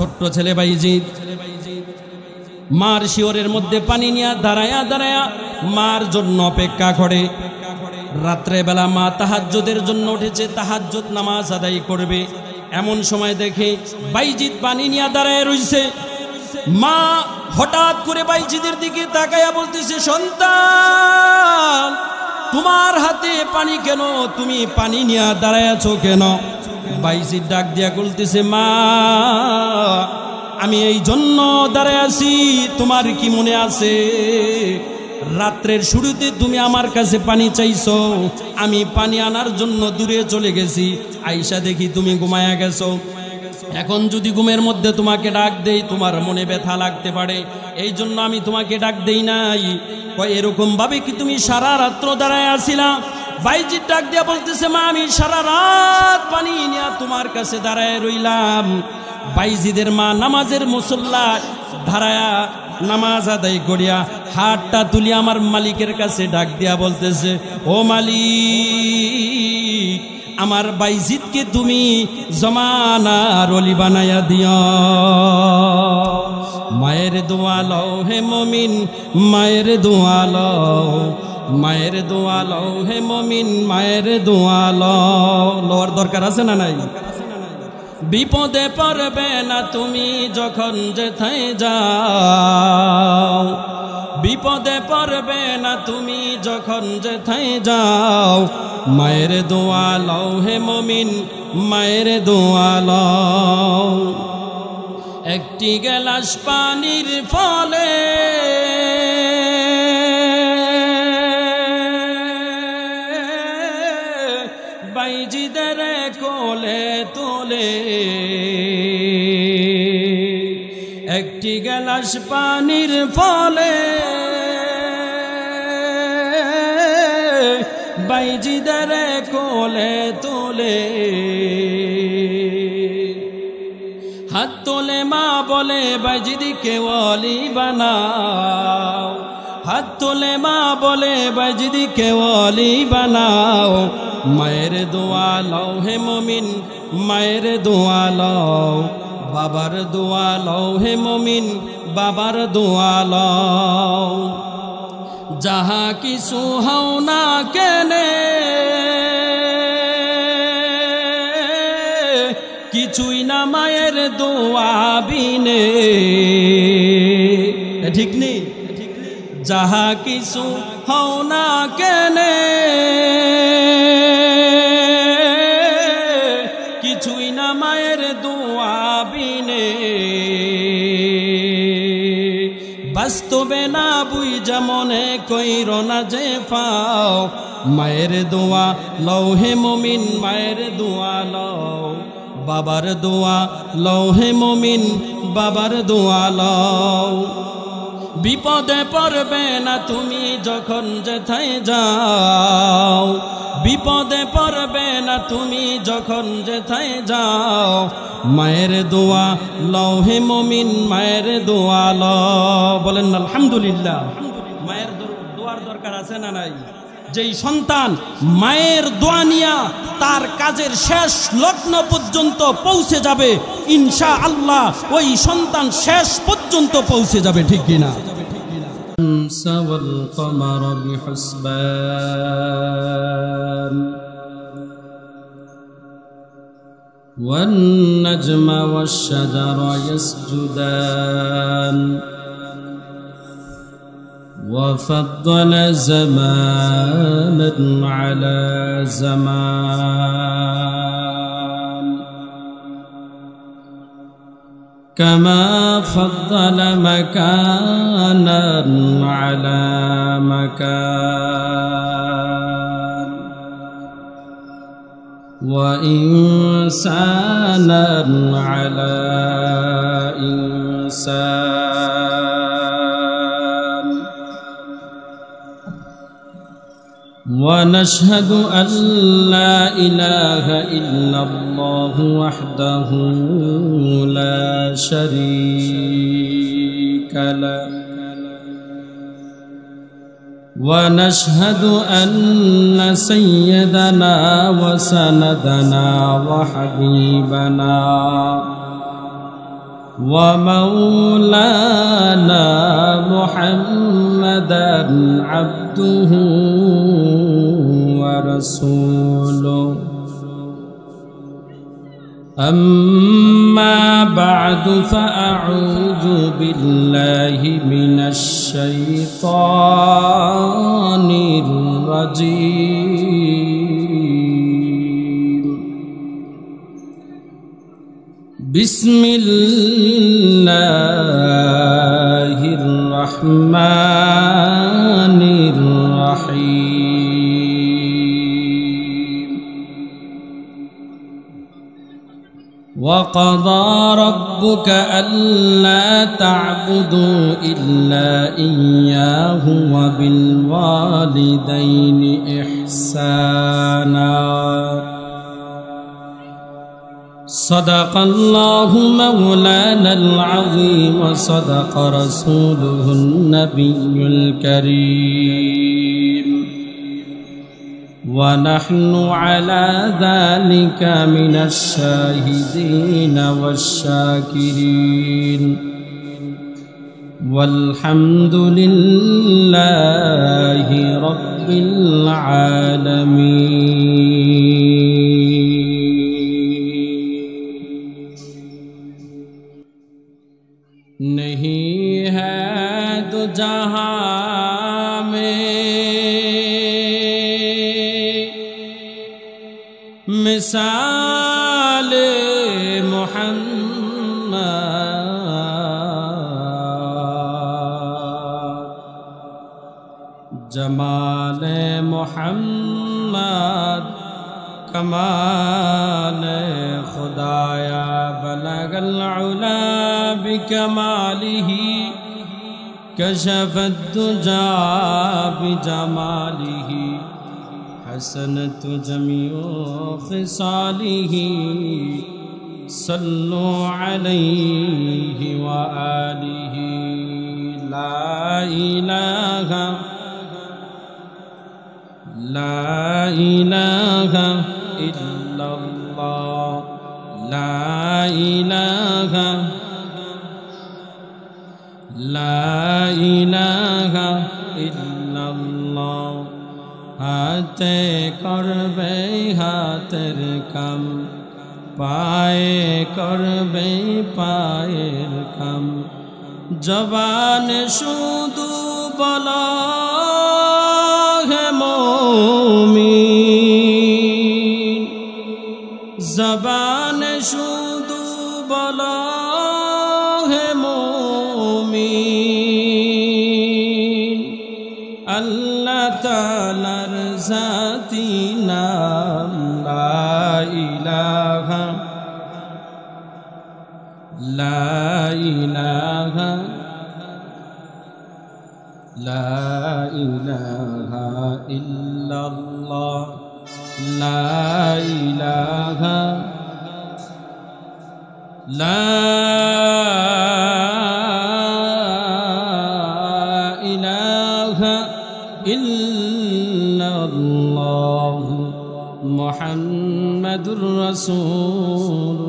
ছোট্ট ছেলে বাইজিদ মার শিওরের মধ্যে পানি নিয়ে দাঁড়ায়া দাঁড়ায়া মার জন্য অপেক্ষা করে। রাত্রে বেলা মা তাহাজ্জুদের জন্য উঠেছে, তাহাজ্জুদ নামাজ আদায় করবে। এমন সময় দেখে বাইজিদ পানি নিয়ে দাঁড়ায় রইছে। মা হঠাৎ করে বাইজিদের দিকে তাকায়া বলতেছে, সন্তান তোমার হাতে পানি কেন? তুমি পানি নিয়ে দাঁড়ায় আছো কেন? বাইজিদ ডাক দিয়া বলতেছে, মা আমি এই জন্য দাঁড়ায় আছি, তোমার কি মনে আছে রাত্রের শুরুতে তুমি আমার কাছে পানি চাইছো, আমি পানি আনার জন্য দূরে চলে গেছি, আইসা দেখি তুমি ঘুমায়া গেছো। এখন যদি ঘুমের মধ্যে তোমাকে ডাক দেই তোমার মনে ব্যথা লাগতে পারে, এই জন্য আমি তোমাকে ডাক দেই নাই। কয় এরকম ভাবে কি তুমি সারা রাত্র দাঁড়ায় আসিলা? বাইজিদ ডাক দিয়া বলতেছে, মা আমি সারা রাত পানি নিয়ে তোমার কাছে দাঁড়ায় রইলাম। বাইজিদের মা নামাজের মুসল্লা দাঁড়ায়া নামাজ আদায় করিয়া হাতটা তুলি আমার মালিকের কাছে ডাক দিয়া বলতেছে, ও মালিক আমার বাইজিদকে তুমি জমানার ওলি বানায়া দিও। মায়ের দোয়া লও হে মুমিন, মায়ের দোয়া লও, মায়ের দোয়া লও হে মুমিন, মায়ের দোয়া লও। লওয়ার দরকার আছে না নাই? বিপদে পড়বে না তুমি যখন যেথায় যাও, বিপদে পড়বে না তুমি যখন যেথায় যাও, মায়ের দোয়া লও হে মুমিন, মায়ের দোয়া লও। একটি গেলাস পানির ফলে বাইজিদের কোলে তোলে, একটি গেলাস পানির ফলে বাইজিদের কোলে তোলে। হাত তোলে মা বলে বাইজিদকে ওলি বানাও, হাত তোলে মা বলে বাইজিদকে ওলি বানাও। মায়ের দোয়া লও হে মুমিন, মায়ের দোয়া লও, বাবার দোয়া লও হে মুমিন, বাবার দোয়া লও। যাহা কিছু হও না কেনে কিছুই না মায়ের দোয়া বিনে, ঠিক নেই? যাহা কিছু হও না কেনে কিছুই না মায়ের দোয়া বিনে। বাস্তবে না বুই যেমনে কইরো না যে পাও, মায়ের দোয়া লও হে মুমিন, মায়ের দোয়া লও, বাবার দোয়া লও হে মুমিন, বাবার দোয়া লও। বিপদে পড়বে না তুমি যখন যেথায় যাও, বিপদে পড়বে না তুমি যখন যেথায় যাও, মায়ের দোয়া লও হে মুমিন, মায়ের দোয়া লও। বলেন আলহামদুলিল্লাহ। মায়ের দোয়ার দরকার আছে না নাই? যেই সন্তান মায়ের দোয়া নিয়া তার কাজের শেষ লগ্ন পর্যন্ত পৌঁছে যাবে, ইনশাআল্লাহ ওই সন্তান শেষ পর্যন্ত পৌঁছে যাবে, ঠিক কিনা? والقمر بحسبان والنجم والشجر يسجدان وفضل زمانا على زمان كما فضل مكانا على مكان وإنسانا على إنسان ونشهد أن لا إله إلا الله وحده لا شريك له ونشهد أن سيدنا وسندنا وحبيبنا ومولانا محمدا عبده ورسوله أما بعد فأعوذ بالله من الشيطان الرجيم بسم الله الرحمن الرحيم وقضى ربك ألا تعبدوا إلا إياه وبالوالدين إحسانا صدق الله مولانا العظيم وصدق رسوله النبي الكريم ونحن على ذلك من الشاهدين والشاكرين والحمد لله رب العالمين नहीं है तो जहां में मिसाल मोहम्मद जमाल मोहम्मद कमाल खुदाया बलगल उला बिकमालिही कशफत दुजा बिजमालिही हसनत जमीउ खिसालिही सल्लु अलैहि व आलिही ला इलाहा इल्लल्लाह ला इलाहा इल्लल्लाह हाथे करबे हाथेर काम पाए करबे पाएर काम जबान शुधु बला है मोमिन जबान शुधु बला है मोमिन अल्लाह तालार जाती नाम ला इलाहा इल्लल्लाह ला इलाहा इल्लल्लाह मुहम्मदुर रसूलुल्लाह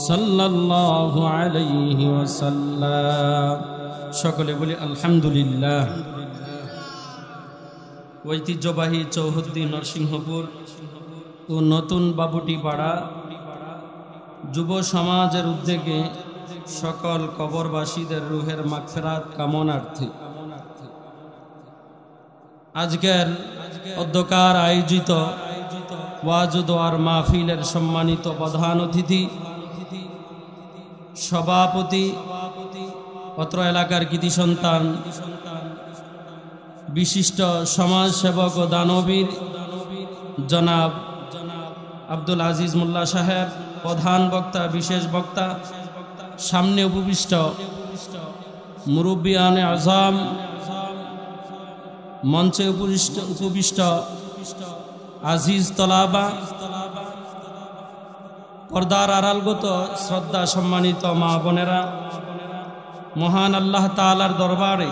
सल्लल्लाहु अलैहि वसल्लम সকলে বলি আলহামদুলিল্লাহ। ঐতিহ্যবাহী চৌহদ্দি নরসিংহপুর ও নতুন বাবুটিপাড়া যুব সমাজের উদ্যোগে সকল কবরবাসীদের রুহের মাগফিরাত কামনার্থে আজকের অধ্যকার আয়োজিত ওয়াজ ও দোয়ার মাহফিলের সম্মানিত প্রধান অতিথি সভাপতি অত্র এলাকার কৃতি সন্তান বিশিষ্ট সমাজসেবক ও দানবীর জনাব আব্দুল আজিজ মোল্লা সাহেব প্রধান বক্তা বিশেষ বক্তা সামনে উপবিষ্ট মুরব্বিয়ানে আজম মঞ্চে উপবিষ্ট আজিজ তলাবা পর্দার আড়ালগত শ্রদ্ধা সম্মানিত মা বোনেরা মহান আল্লাহ তাআলার দরবারে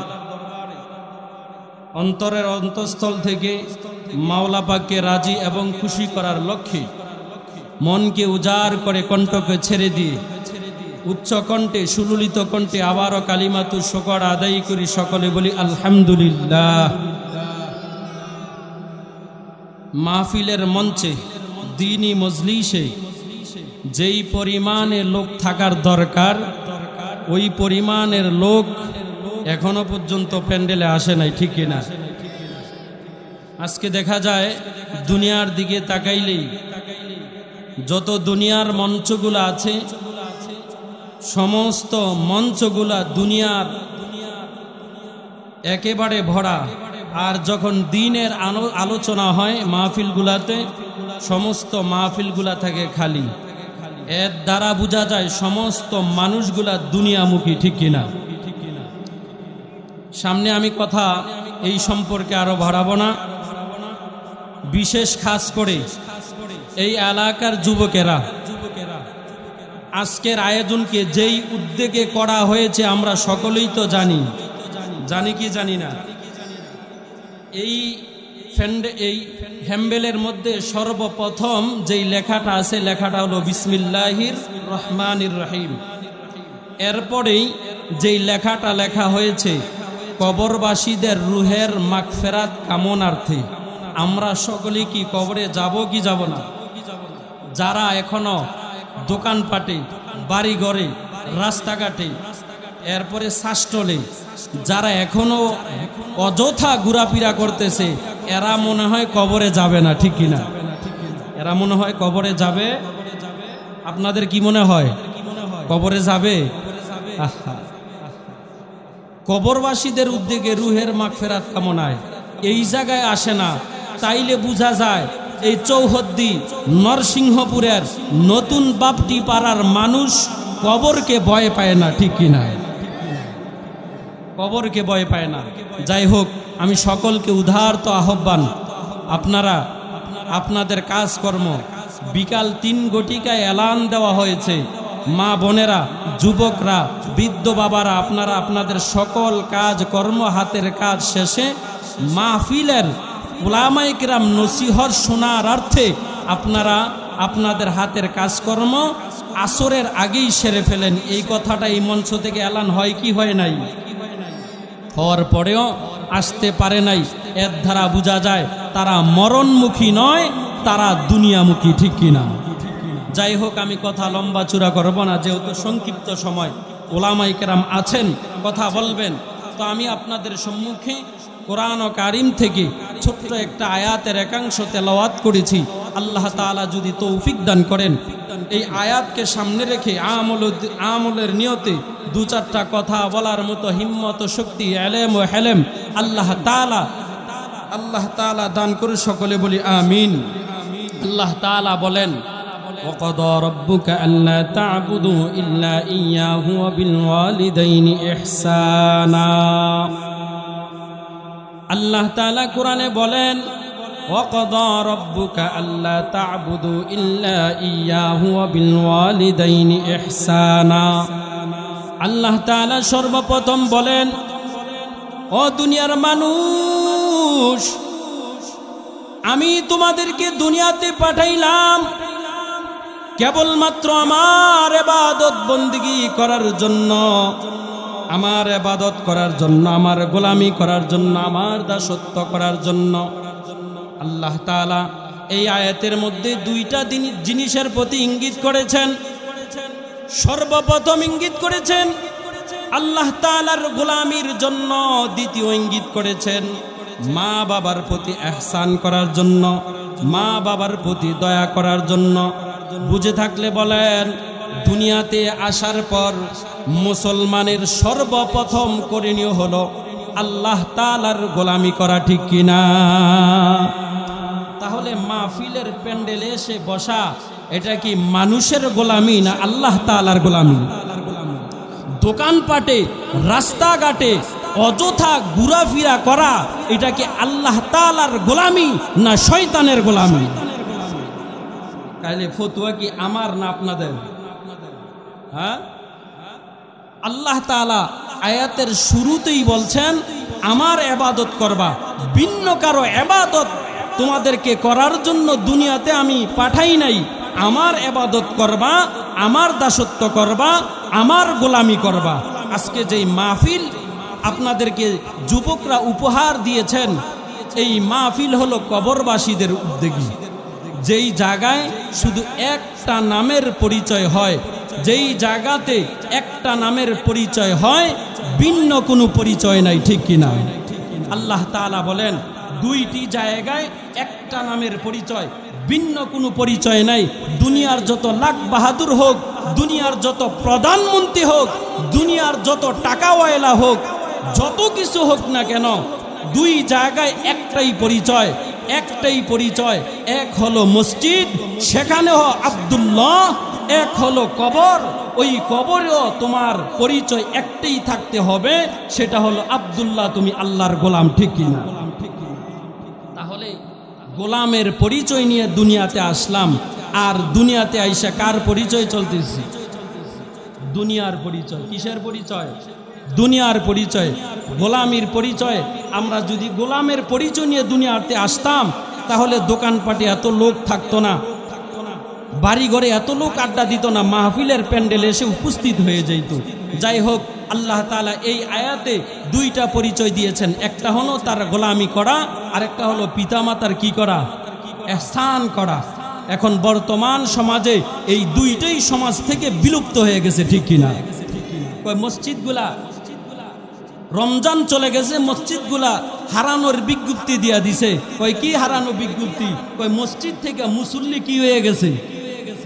অন্তরের অন্তঃস্থল থেকে মাওলা পাককে রাজি এবং খুশি করার লক্ষ্যে মনকে উজাড় করে কণ্ঠকে ছেড়ে দিয়ে উচ্চ কণ্ঠে সুললিত কণ্ঠে আবারও কালিমাতু শুকর আদায় করি, সকলে বলি আলহামদুলিল্লাহ। মাহফিলের মঞ্চে দ্বীনি মজলিসে যেই পরিমাণে লোক থাকার দরকার ওই পরিমাণের লোক এখনো পর্যন্ত প্যান্ডেলে আসে নাই, ঠিক কিনা? আজকে দেখা যায় দুনিয়ার দিকে তাকাইলেই যত দুনিয়ার মঞ্চগুলো আছে সমস্ত মঞ্চগুলা দুনিয়ার একেবারে ভরা। আর যখন দ্বীনের আলোচনা হয় মাহফিলগুলাতে, সমস্ত মাহফিলগুলা থাকে খালি। এর দ্বারা বোঝা যায় সমস্ত মানুষগুলা দুনিয়ামুখী, ঠিক কিনা? সামনে আমি কথা এই সম্পর্কে আরো বাড়াবো না। বিশেষ খাস করে এই এলাকার যুবকেরা আজকের আয়োজনকে যেই উদ্যোগে করা হয়েছে আমরা সকলেই তো জানি, জানি কি জানি না। এই হ্যাম্বেলের মধ্যে সর্বপ্রথম যেই লেখাটা আছে লেখাটা হলো বিসমিল্লাহির রহমানির রহিম। এরপরেই যেই লেখাটা লেখা হয়েছে কবরবাসীদের রুহের মাগফিরাত কামনার্থে। আমরা সকলেই কি কবরে যাব কি যাব না? যারা এখনো দোকানপাটে, বাড়িঘরে, রাস্তাঘাটে, এরপরে শাসটলে যারা এখনো অযথা ঘোরাফেরা করতেছে এরা মনে হয় কবরে যাবে না, ঠিক কিনা? এরা মনে হয় কবরে যাবে। আপনাদের কি মনে হয় কবরে যাবে? কবরবাসীদের উদ্যোগে রুহের মাগফিরাত কামনায় এই জায়গায় আসে না, তাইলে বোঝা যায় এই চৌহদ্দি নরসিংহপুরের নতুন বাপটি পাড়ার মানুষ কবরকে ভয় পায় না, ঠিক কিনা? কবরকে ভয় পায় না। যাই হোক, আমি সকলকে উদারত আহ্বান, আপনারা আপনাদের কাজকর্ম বিকাল 3 ঘটিকায় এলান দেওয়া হয়েছে। মা বোনেরা, যুবকরা, বৃদ্ধ বাবারা, আপনারা আপনাদের সকল কাজ কর্ম হাতের কাজ শেষে মাহফিলের উলামায়ে কিরাম নসিহত শোনার অর্থে আপনারা আপনাদের হাতের কাজকর্ম আসরের আগেই সেরে ফেলেন। এই কথাটা এই মঞ্চ থেকে এলান হয় কি হয় নাই? হওয়ার পরেও আসতে পারে নাই। এর দ্বারা বোঝা যায় তারা মরণমুখী নয়, তারা দুনিয়ামুখী, ঠিক কিনা? যাই হোক, আমি কথা লম্বা চূড়া করব না, যেহেতু সংক্ষিপ্ত সময়। উলামায়ে কেরাম আছেন, কথা বলবেন। তো আমি আপনাদের সম্মুখে কোরআন ও কারিম থেকে ছোট্ট একটা আয়াতের একাংশ তেলাওয়াত করেছি। আল্লাহ তাআলা যদি তৌফিক দান করেন এই আয়াতকে সামনে রেখে আমলের নিয়তে 2-4টা কথা বলার মতো হিম্মত, শক্তি, ইলম ও হেলেম আল্লাহ তাআলা দান করে, সকলে বলি আমিন। আল্লাহ তাআলা বলেন, وَقَضَى رَبُّكَ أَلَّا تَعْبُدُوا إِلَّا إِيَّاهُ وَبِالْوَالِدَيْنِ إِحْسَانًا। আল্লাহ তাআলা কোরআনে বলেন, وَقَضَى رَبُّكَ أَلَّا تَعْبُدُوا إِلَّا إِيَّاهُ وَبِالْوَالِدَيْنِ إِحْسَانًا। আল্লাহ তাআলা সর্বপ্রথম বলেন, ও দুনিয়ার মানুষ, আমি তোমাদেরকে দুনিয়াতে পাঠাইলাম কেবলমাত্র আমার ইবাদত বন্দেগী করার জন্য, আমার ইবাদত করার জন্য, আমার গোলামি করার জন্য, আমার দাসত্ব করার জন্য। আল্লাহ তাআলা এই আয়াতের মধ্যে 2টা জিনিসের প্রতি ইঙ্গিত করেছেন। সর্বপ্রথম ইঙ্গিত করেছেন আল্লাহ তাআলার গোলামির জন্য, দ্বিতীয় ইঙ্গিত করেছেন মা বাবার প্রতি ইহসান করার জন্য, মা বাবার প্রতি দয়া করার জন্য। বুঝে থাকলে বলেন, দুনিয়াতে আসার পর মুসলমানের সর্বপ্রথম করণীয় হলো আল্লাহ তাআলার গোলামি করা, ঠিক কিনা? তাহলে মাহফিলের প্যান্ডেলে এসে বসা এটা কি মানুষের গোলামি না আল্লাহ তাআলার গোলামি? দোকানপাটে, রাস্তাঘাটে অযথা ঘোরাফেরা করা এটা কি আল্লাহ তাআলার গোলামি না শয়তানের গোলামি? তাহলে ফতোয়া কি আমার না আপনাদের? হ্যাঁ, আল্লাহ তাআলা আয়াতের শুরুতেই বলছেন আমার ইবাদত করবা, ভিন্ন কারো ইবাদত তোমাদেরকে করার জন্য দুনিয়াতে আমি পাঠাই নাই। আমার ইবাদত করবা, আমার দাসত্ব করবা, আমার গোলামি করবা। আজকে যেই মাহফিল আপনাদেরকে যুবকরা উপহার দিয়েছেন, এই মাহফিল হলো কবরবাসীদের উদ্যোগী। যেই জায়গায় শুধু একটা নামের পরিচয় হয়, যেই জায়গাতে একটা নামের পরিচয় হয়, ভিন্ন কোনো পরিচয় নাই, ঠিক কিনা? আল্লাহ তাআলা বলেন দুইটি জায়গায় একটা নামের পরিচয়, ভিন্ন কোনো পরিচয় নাই। দুনিয়ার যত লাখ বাহাদুর হোক, দুনিয়ার যত প্রধানমন্ত্রী হোক, দুনিয়ার যত টাকাওয়ালা হোক, যত কিছু হোক না কেন, দুই জায়গায় একটাই পরিচয়, একটাই পরিচয়। এক হলো মসজিদ, সেখানে আব্দুল্লাহ, এক হলো কবর, ওই কবরেও তোমার পরিচয় একটাই থাকতে হবে, সেটা হলো আব্দুল্লাহ, তুমি আল্লাহর গোলাম, ঠিক কিনা? তাহলে গোলামের পরিচয় নিয়ে দুনিয়াতে আসলাম, আর দুনিয়াতে আইসা কার পরিচয় চলতেছি? দুনিয়ার পরিচয়। কিসের পরিচয়? দুনিয়ার পরিচয়, গোলামির পরিচয়। আমরা যদি গোলামের পরিচয় নিয়ে দুনিয়াতে আসতাম, তাহলে দোকানপাটে এত লোক থাকতো না, বাড়ি ঘরে এত লোক আড্ডা দিত না, মাহফিলের প্যান্ডেলে এসে উপস্থিত হয়ে যেত। যাই হোক, আল্লাহ তাআলা এই আয়াতে দুইটা পরিচয় দিয়েছেন, একটা হলো তার গোলামি করা, আর একটা হলো পিতামাতার কি করা? ইহসান করা। এখন বর্তমান সমাজে এই দুইটাই সমাজ থেকে বিলুপ্ত হয়ে গেছে, ঠিক কিনা? মসজিদগুলা রমজান চলে গেছে, মসজিদগুলা হারানোর বিজ্ঞপ্তি দিয়া দিছে। কয় কি হারানো বিজ্ঞপ্তি? কয় মসজিদ থেকে মুসল্লি কি হয়ে গেছে?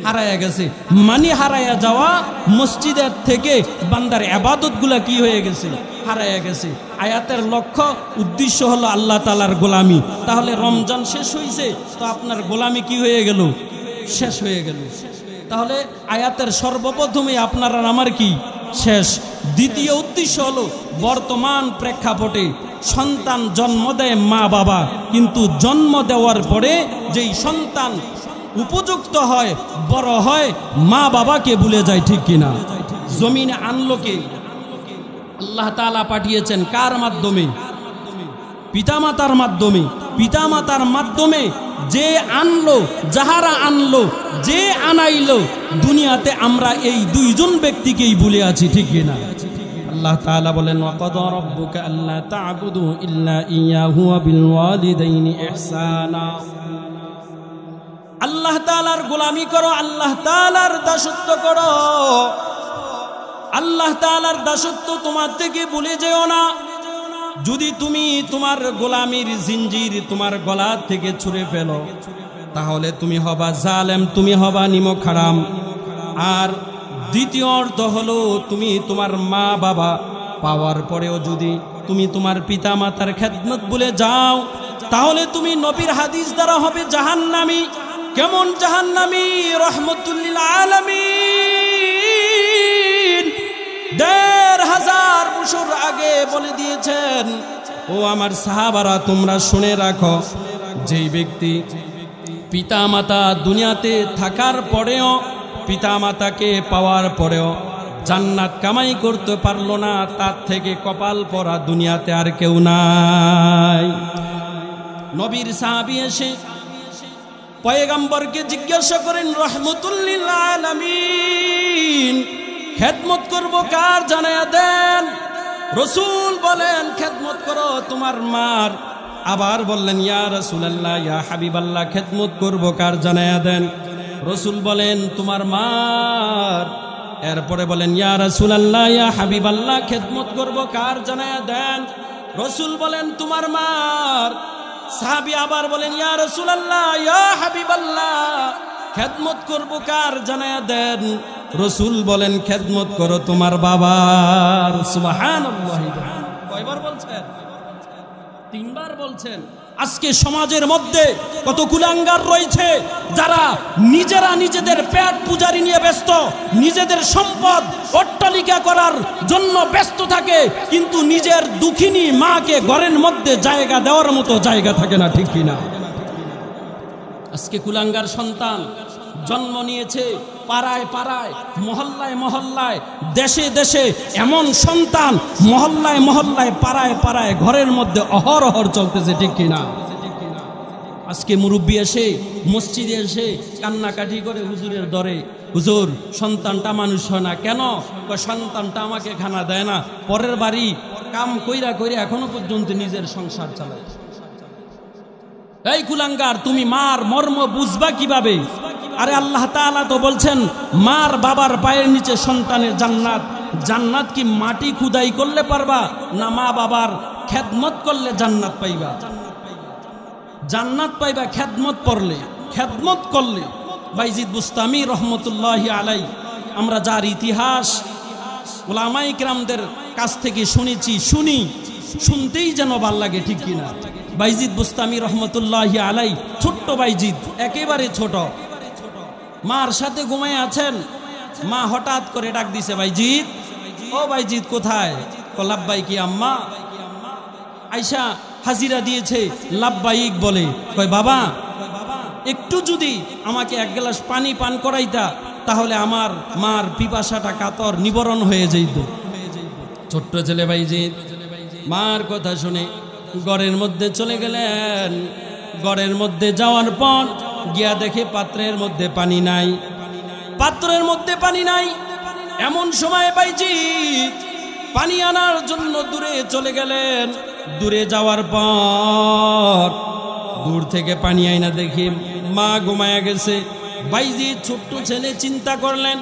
হারায়া গেছে। মানে হারায়া যাওয়া, মসজিদের থেকে বান্দার ইবাদত গুলা কি হয়ে গেছে? হারায়া গেছে। আয়াতের লক্ষ্য উদ্দেশ্য হলো আল্লাহ তাআলার গোলামি। তাহলে রমজান শেষ হয়েছে, তো আপনার গোলামি কি হয়ে গেল? শেষ হয়ে গেল। তাহলে আয়াতের সর্বপ্রথমে আপনার আর আমার কি শেষ। দ্বিতীয় উদ্দেশ্য হলো বর্তমান প্রেক্ষাপটে সন্তান জন্ম দেয় মা বাবা, কিন্তু জন্ম দেওয়ার পরে যেই সন্তান উপযুক্ত হয়, বড় হয়, মা বাবাকে ভুলে যায়, ঠিক কিনা? জমিনে আনলো কে? আল্লাহ তাআলা পাঠিয়েছেন কার মাধ্যমে? পিতামাতার মাধ্যমে। পিতামাতার মাধ্যমে যে আনলো, যাহারা আনলো, যে আনাইলো, দুনিয়াতে আমরা এই দুইজন ব্যক্তিকেই ভুলে আছি, ঠিক কিনা? আল্লাহ তাআলা বলেন ওয়াকাদা রাব্বুকা আল্লা তা'বুদু ইল্লা ইয়্যাহু ওয়া বিল ওয়ালিদাইনি ইহসানা। আল্লাহ তাআলার গোলামি করো, আল্লাহ তাআলার দাসত্ব করো। আল্লাহ তাআলার দাসত্ব তোমার থেকে ভুলে যেও না। যদি তুমি তোমার গোলামির জিঞ্জির তোমার গলা থেকে ছুঁড়ে ফেলো, তাহলে তুমি হবা জালেম, তুমি হবা নিমক হারাম। আর দ্বিতীয় অর্থ হলো তুমি তোমার মা বাবা পাওয়ার পরেও যদি তুমি তোমার পিতা মাতার খেদমত ভুলে যাও, তাহলে তুমি নবীর হাদিস দ্বারা হবে জাহান্নামী। কেমন জাহান্নামী? রাহমাতুল আলামিন ১৫০০ বছর আগে বলে দিয়েছেন, ও আমার সাহাবারা তোমরা শুনে রাখো, যেই ব্যক্তি পিতা মাতা দুনিয়াতে থাকার পরেও, পিতা মাতাকে পাওয়ার পরেও জান্নাত কামাই করতে পারলো না, তার থেকে কপাল পরা দুনিয়াতে আর কেউ নাই। নবীর সাহাবী এসে পয়গম্বরকে জিজ্ঞাসা করেন, রাহমাতুল লিল আলামিন, খেদমত করব কার জানায়া দেন। রাসূল বলেন, খেদমত করো তোমার মার। আবার বললেন, ইয়া রাসূলুল্লাহ, ইয়া হাবিবাল্লাহ, খেদমত করব কার জানায়া দেন। রাসূল বলেন, তোমার মার। এরপরে বলেন, ইয়া রাসূলুল্লাহ, ইয়া হাবিবাল্লাহ, খেদমত করব কার জানায়া দেন। রাসূল বলেন, তোমার মার। সাহাবী আবার বলেন, ইয়া রাসূলুল্লাহ, ইয়া হাবিবাল্লাহ, খেদমত করব কার জানায়া দেন। রাসূল বলেন, খেদমত করো তোমার বাবার। সুবহানাল্লাহ। কয়বার বলছেন? ৩ বার বলছেন। আজকে সমাজের মধ্যে কত কুলাঙ্গার রয়েছে, যারা নিজেরা নিজেদের পেট পূজারি নিয়ে ব্যস্ত, নিজেদের সম্পদ অট্টালিকা করার জন্য ব্যস্ত থাকে, কিন্তু নিজের দুঃখিনী মাকে ঘরের মধ্যে জায়গা দেওয়ার মতো জায়গা থাকে না, ঠিক কিনা? আজকে কুলাঙ্গার সন্তান জন্ম নিয়েছে পাড়ায় পাড়ায়, মহল্লায় মহল্লায়, দেশে দেশে এমন সন্তান মহল্লায় মহল্লায়, পাড়ায় পাড়ায়, ঘরের মধ্যে অহরহর চলতেছে, ঠিক কিনা? আজকে মুরব্বী এসে মসজিদে এসে কান্নাকাটি করে হুজুরের দরে, হুজুর সন্তানটা মানুষ হয় না কেন? সন্তানটা আমাকে খানা দেয় না, পরের বাড়ি কাম কইরা কইরা এখনো পর্যন্ত নিজের সংসার চালায়। এই কুলাঙ্গার, তুমি মার মর্ম বুঝবা কিভাবে? আরে আল্লাহ তাআলা তো বলছেন মার বাবার পায়ের নিচে সন্তানের জান্নাত। জান্নাত কি মাটি খুদাই করলে পারবা, না মা বাবার খেদমত করলে জান্নাত পাইবা? জান্নাত পাইবা খেদমত করলে, খেদমত করলে। বাইজিদ বুস্তামি রহমতুল্লাহি আলাই, আমরা যার ইতিহাস উলামায়ে কিরামদের কাছ থেকে শুনেছি, শুনতেই যেন ভাল লাগে, ঠিক কিনা? বাইজিদ বুস্তামি রহমতুল্লাহি আলাই ছোট্ট বাইজিদ, একেবারে ছোট, মার সাথে ঘুমায় আছেন। মা হঠাৎ করে ডাক দিছে, বাইজিদ, ও বাইজিদ কোথায়? লাব্বাইকি আম্মা। আয়সা হাজিরা দিয়েছে, লাব্বাইক বলে। কয় বাবা, একটু যদি আমাকে এক গ্লাস পানি পান করাইতা তাহলে আমার মার পিপাসাটা কাতর নিবারণ হয়ে যেত। ছোট্ট ছেলে বাইজিদ মার কথা শুনে ঘরের মধ্যে চলে গেলেন। ঘরের মধ্যে যাওয়ার পর গিয়া দেখে পাত্রের মধ্যে পানি নাই, পাত্রের মধ্যে পানি নাই। এমন সময় বাইজিদ পানি আনার জন্য দূরে চলে গেলেন। দূরে যাওয়ার পর দূর থেকে পানি আইনা দেখি মা ঘুমায়া গেছে। বাইজিদ ছোট্ট ছেলে চিন্তা করলেন,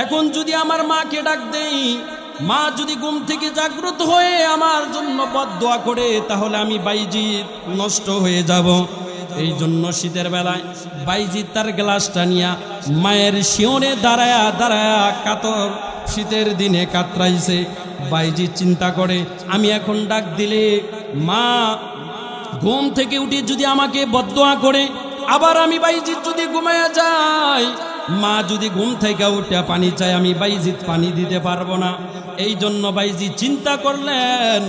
এখন যদি আমার মাকে ডাক দেই, মা যদি ঘুম থেকে জাগ্রত হয়ে আমার জন্য বদদোয়া করে তাহলে আমি বাইজিদ নষ্ট হয়ে যাব। এই জন্য শীতের বেলায় বাইজিদ তার গ্লাসটা নিয়া মায়ের শিওরে দাঁড়ায়া দাঁড়ায়া কাতর শীতের দিনে কাতরাইছে। বাইজিদ চিন্তা করে, আমি এখন ডাক দিলে মা ঘুম থেকে উঠে যদি আমাকে বদদোয়া করে, আবার আমি বাইজিদ যদি ঘুমায়া যাই, মা যদি ঘুম থেকে উঠে পানি চায়, আমি বাইজিদ পানি দিতে পারবো না। এই জন্য বাইজিদ চিন্তা করলেন,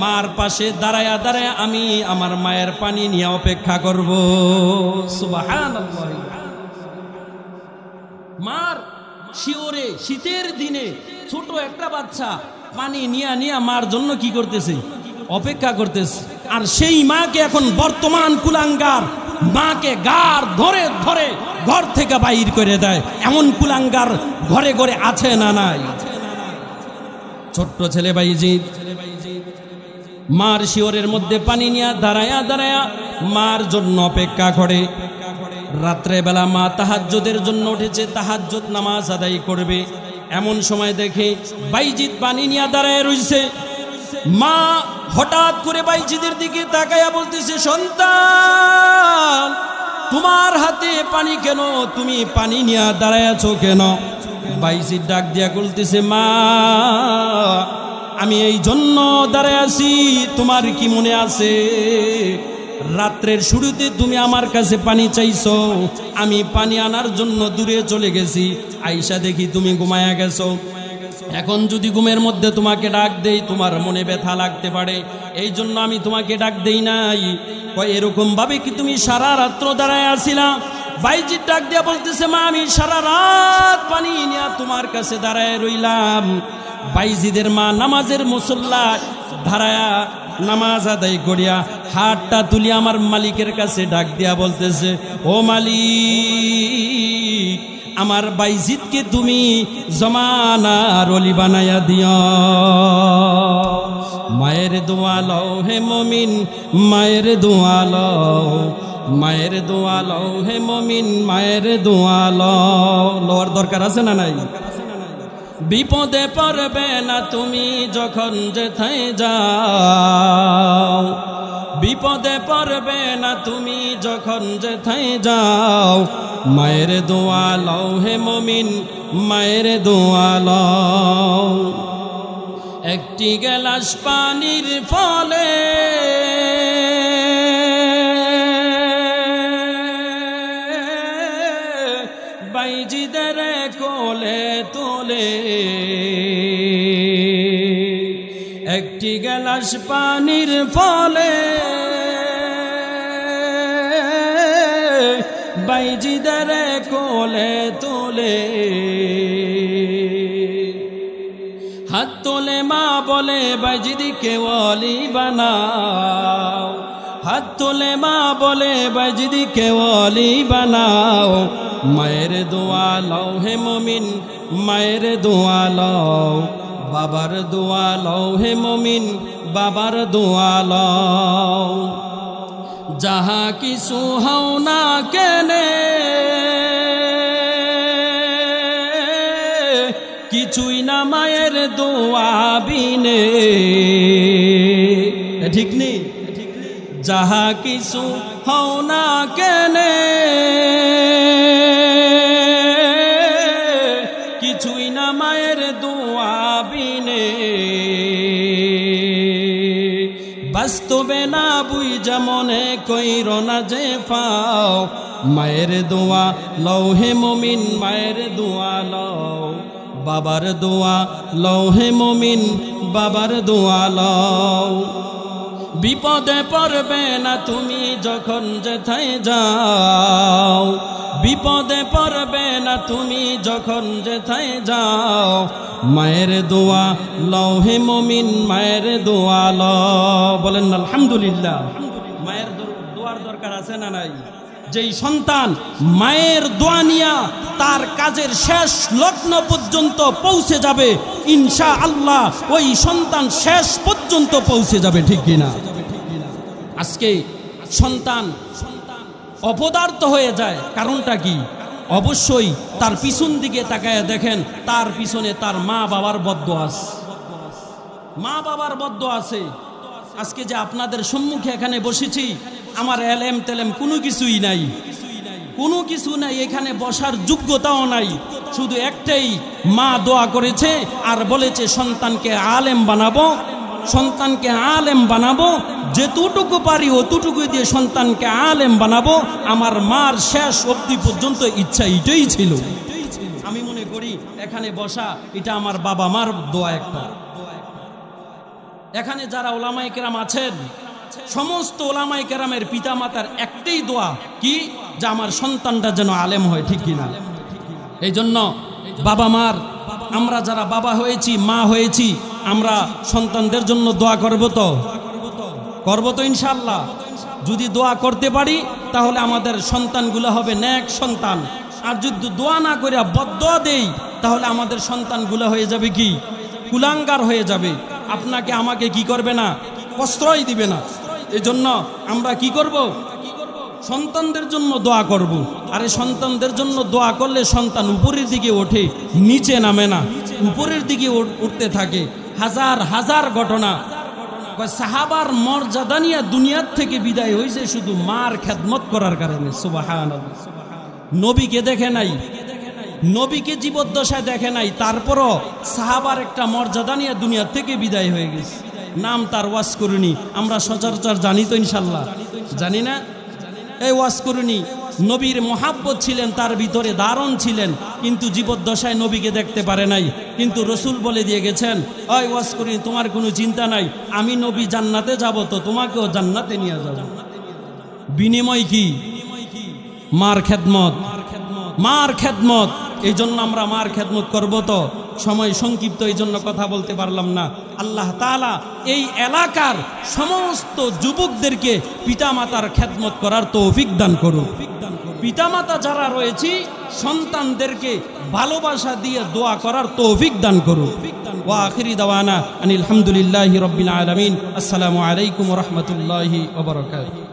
মার পাশে দাঁড়ায়া দাঁড়ায়া আমি আমার মায়ের পানি নিয়ে অপেক্ষা করব। সুবহানাল্লাহ। মার শিওরে শীতের দিনে ছোট একটা বাচ্চা পানি নিয়া নিয়া মার জন্য কি করতেছে? অপেক্ষা করতেছে। আর সেই মাকে এখন বর্তমান কুলাঙ্গার মাকে গার ধরে ধরে ঘর থেকে বাইর করে দেয়। এমন কুলাঙ্গার ঘরে ঘরে আছে না নাই? ছোট্ট ছেলে বাইজিদ মার শিওরের মধ্যে পানি নিয়ে দাঁড়ায়া দাঁড়ায়া মার জন্য অপেক্ষা করে। রাত্রে বেলা মা তাহাজ্জুদের জন্য উঠেছে, তাহাজ্জুদ নামাজ আদায় করবে। এমন সময় দেখে বাইজিদ পানি নিয়ে দাঁড়ায় রইছে। মা হঠাৎ করে বাইজিদের দিকে তাকায়া বলতেছে, সন্তান তোমার হাতে পানি কেন? তুমি পানি নিয়ে দাঁড়ায় আছো কেন? বাইজিদ ডাক দিয়া বলতেছে, মা আমি এই জন্য দাঁড়ায় আছি, তোমার কি মনে আছে রাত্রের শুরুতে তুমি আমার কাছে পানি চাইছো, আমি পানি আনার জন্য দূরে চলে গেছি, আইসা দেখি তুমি ঘুমায়া গেছো। এখন যদি ঘুমের মধ্যে তোমাকে ডাক দেই তোমার মনে ব্যথা লাগতে পারে, এই জন্য আমি তোমাকে ডাক দেই নাই। কয় এরকম ভাবে কি তুমি সারা রাত্র দাঁড়ায় আসিলা? বাইজিদ ডাক দিয়া বলতেছে, মা আমি সারা রাত পানি নিয়ে তোমার কাছে দাঁড়ায় রইলাম। বাইজিদের মা নামাজের মুসল্লা দাঁড়ায়া নামাজ আদায় করিয়া হাতটা তুলিয়া আমার মালিকের কাছে ডাক দিয়া বলতেছে, ও মালিক আমার বাইজিদকে তুমি জমানার ওলি বানায়া দিও। মায়ের দোয়া লও হে মুমিন, মায়ের দোয়া লও, মায়ের দোয়া লও হে মুমিন, মায়ের দোয়া লও। লওয়ার দরকার আছে না নাই? বিপদে পড়বে না তুমি যখন যেথায় যাও, বিপদে পড়বে না তুমি যখন যেথায় যাও, মায়ের দোয়া লও হে মুমিন, মায়ের দোয়া লও। একটি গ্লাস পানির ফলে বাইজিদের কোলে তোলে, একটি গ্লাস পানির ফলে বাইজিদের কোলে তোলে। হাত তোলে মা বলে বাইজিদকে ওলি বানাও, হাত তোলে মা বলে বাইজিদকে ওলি বানাও, মায়ের দোয়া লও হে মুমিন মায়ের দোয়া লও বাবার দোয়া লও হে মুমিন বাবার দোয়া লও যাহা কিছু হও না কেনে কিছুই না মায়ের দোয়া বিনে ঠিক নেই যাহা কিছু হও না কেনে কিছুই না মায়ের দোয়া বিনে বাস্তবে না বুঝা মনে কইরো না যে পাও মায়ের দোয়া লও হে মুমিন মায়ের দোয়া লও বাবার দোয়া লও হে মুমিন বাবার দোয়া লও বিপদে পড়বে না তুমি যখন যেথায় যাও বিপদে পড়বে না তুমি যখন যেথায় যাও মায়ের দোয়া লও হে মুমিন মায়ের দোয়া লও বলেন আলহামদুলিল্লাহ মায়ের দোয়ার দরকার আছে না নাই যেই সন্তান মায়ের দোয়া নিয়া তার কাজের শেষ লগ্ন পর্যন্ত পৌঁছে যাবে ইনশাআল্লাহ ওই সন্তান শেষ পর্যন্ত পৌঁছে যাবে ঠিক কিনা আজকে সন্তান অপদার্থ হয়ে যায় কারণটা কি অবশ্যই তার পিছন দিকে তাকায় দেখেন তার পিছনে তার মা বাবার বদ্দোয়া আছে মা বাবার বদ্দোয়া আছে আজকে যে আপনাদের সম্মুখে এখানে বসেছি আমার এলেম তেলেম কোনো কিছুই নাই কোনো কিছু নাই এখানে বসার যোগ্যতাও নাই শুধু একটাই মা দোয়া করেছে আর বলেছে সন্তানকে আলেম বানাবো সন্তানকে আলেম বানাবো যেতটুকু পারি অতটুকু দিয়ে সন্তানকে আলেম বানাবো আমার মার শেষ অবধি পর্যন্ত ইচ্ছা এটাই ছিল আমি মনে করি এখানে বসা এটা আমার বাবা মার দোয়া একটা এখানে যারা ওলামায়ে কেরাম আছেন সমস্ত ওলামায়ে কেরামের পিতামাতার একটাই দোয়া কি যে আমার সন্তানটা যেন আলেম হয় ঠিক কিনা এই জন্য বাবা মার আমরা যারা বাবা হয়েছি মা হয়েছি আমরা সন্তানদের জন্য দোয়া করব তো ইনশাআল্লাহ যদি দোয়া করতে পারি তাহলে আমাদের সন্তানগুলো হবে নেক সন্তান আর যদি দোয়া না করে বদদোয়া দেই তাহলে আমাদের সন্তানগুলো হয়ে যাবে কি কুলাঙ্গার হয়ে যাবে আপনাকে আমাকে কি করবে না প্রশ্রয় দিবে না এজন্য আমরা কি করব সন্তানদের জন্য দোয়া করব আর এই সন্তানদের জন্য দোয়া করলে সন্তান উপরের দিকে ওঠে নিচে নামে না উপরের দিকে উঠতে থাকে হাজার হাজার ঘটনা সাহাবার মর্যাদা নিয়ে দুনিয়ার থেকে বিদায় হয়েছে শুধু মার খেদমত করার কারণে সুবহানাল্লাহ নবীকে দেখে নাই নবীকে জীবদ্দশায় দেখে নাই তারপরও সাহাবার একটা মর্যাদা নিয়ে দুনিয়ার থেকে বিদায় হয়ে গেছে নাম তার ওয়াজ করুনি আমরা সচরাচর জানি তো ইনশাল্লাহ জানি না এই ওয়াজ করুনি নবীর মোহাব্বত ছিলেন তার ভিতরে দারুণ ছিলেন কিন্তু জীবদ্দশায় নবীকে দেখতে পারে নাই কিন্তু রসুল বলে দিয়ে গেছেন ওই ওয়াজ করুনি তোমার কোনো চিন্তা নাই আমি নবী জান্নাতে যাব তো তোমাকেও জান্নাতে নিয়ে যাব বিনিময় কি মার খেদমত মার খেদমত এই জন্য আমরা মার খেদমত করব তো সময় সংক্ষিপ্ত এই জন্য কথা বলতে পারলাম না আল্লাহ তাআলা এই এলাকার সমস্ত যুবকদেরকে পিতামাতার খেদমত করার তৌফিক দান করুন পিতামাতা যারা রয়েছে সন্তানদেরকে ভালোবাসা দিয়ে দোয়া করার তৌফিক দান করুন ওয়া আখিরি দাওয়ানা আনিল হামদুলিল্লাহি রাব্বিল আলামিন আসসালামু আলাইকুম ওয়া রাহমাতুল্লাহি ওয়া বারাকাতুহু।